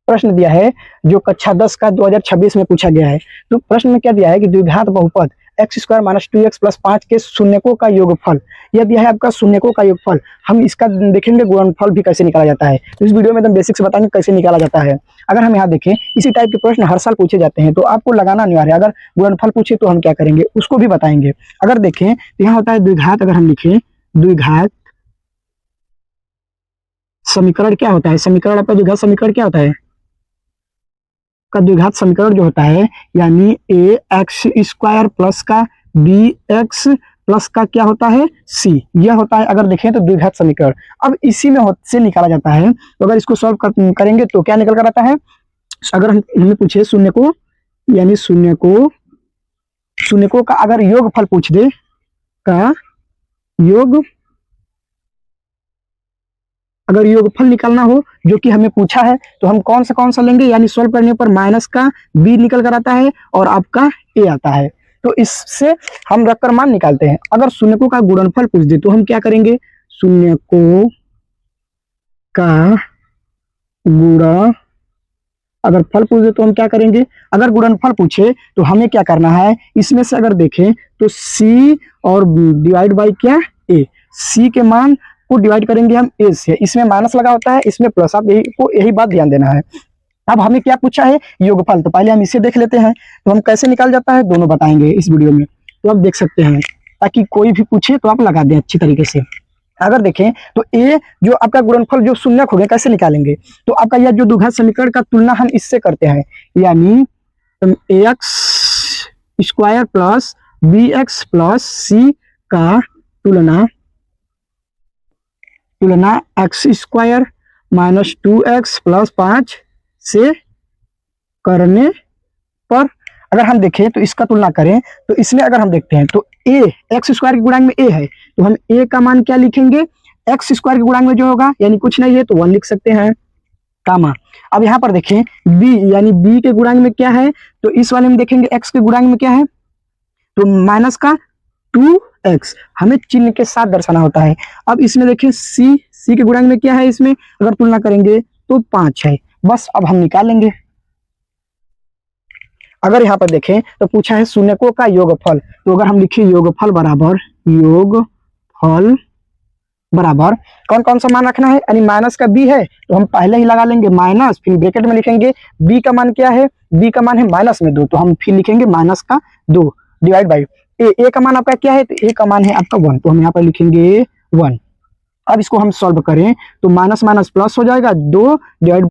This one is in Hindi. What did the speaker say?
प्रश्न दिया है जो कक्षा 10 का 2026 में पूछा गया है। तो प्रश्न में क्या दिया है कि द्विघात बहुपद x square minus 2x plus 5 के शून्यकों का योगफल, यह दिया है आपका शून्यकों का योगफल। हम इसका देखेंगे गुणनफल भी कैसे निकाला जाता है। तो इस वीडियो में एकदम बेसिक से बताएंगे कैसे निकाला जाता है। अगर हम यहाँ देखें, इसी टाइप के प्रश्न हर साल पूछे जाते हैं, तो आपको लगाना अनिवार्य है। अगर गुणनफल पूछे तो हम क्या करेंगे उसको भी बताएंगे। अगर देखें तो यहाँ होता है द्विघात, अगर हम लिखें द्विघात समीकरण क्या होता है, समीकरण आपका द्विघात समीकरण क्या होता है का द्विघात समीकरण जो होता है यानी ए एक्स स्क्वायर प्लस का बी एक्स प्लस का क्या होता है सी, यह होता है अगर देखें तो द्विघात समीकरण। अब इसी में से निकाला जाता है। तो अगर इसको सॉल्व करेंगे तो क्या निकल कर आता है, अगर हमें पूछे शून्य को यानी शून्य को का अगर योगफल पूछ दे का अगर योगफल निकालना हो जो कि हमें पूछा है, तो हम कौन सा लेंगे, यानी सॉल्व करने पर माइनस का बी निकल कर आता है और आपका ए आता है। तो इससे हम रखकर मान निकालते हैं। अगर शून्यकों का गुणनफल पूछ दे तो हम क्या करेंगे, शून्यकों का गुणा अगर फल पूछे तो हम क्या करेंगे, अगर गुणनफल पूछे तो हमें क्या करना है, इसमें से अगर देखें तो c और डिवाइड बाई क्या a, c के मान को डिवाइड करेंगे हम a से। इसमें माइनस लगा होता है, इसमें प्लस, आप यही बात ध्यान देना है। अब हमें क्या पूछा है, योगफल। तो पहले हम इसे देख लेते हैं, तो हम कैसे निकाल जाता है दोनों बताएंगे इस वीडियो में। तो आप देख सकते हैं, ताकि कोई भी पूछे तो आप लगा दें अच्छी तरीके से। अगर देखें तो ए जो आपका गुणनफल जो शून्यक हो गया कैसे निकालेंगे, तो आपका यह जो द्विघात समीकरण का तुलना हम इससे करते हैं, यानी x square plus b x plus c का तुलना x square minus 2x plus 5 से करने पर अगर हम देखें तो इसका तुलना करें तो इसमें अगर हम देखते हैं तो a एक्स स्क्वायर के गुणांक में a है, तो हम a का मान क्या लिखेंगे, एक्स स्क्वायर के गुणांक में जो होगा यानी कुछ नहीं है तो 1 लिख सकते हैं कामा। अब यहाँ पर देखें b यानी b के गुणांक में क्या है, तो इस वाले में देखेंगे x के गुणांक में क्या है, तो माइनस का 2x हमें चिन्ह के साथ दर्शाना होता है। अब इसमें देखें c के गुणांक में क्या है, इसमें अगर तुलना करेंगे तो 5 है। बस अब हम निकाल लेंगे। अगर यहाँ पर देखें तो पूछा है शून्यकों का योगफल, तो अगर हम लिखें योगफल बराबर कौन सा मान रखना है, यानी माइनस का b है तो हम पहले ही लगा लेंगे माइनस, फिर ब्रैकेट में लिखेंगे b का मान क्या है, b का मान है माइनस में 2, तो हम फिर लिखेंगे माइनस का 2 डिवाइड बाई a का मान आपका क्या है, तो a का मान है आपका 1, तो हम यहाँ पर लिखेंगे 1। अब इसको हम सॉल्व करें तो माइनस माइनस प्लस हो जाएगा, 2 डिवाइड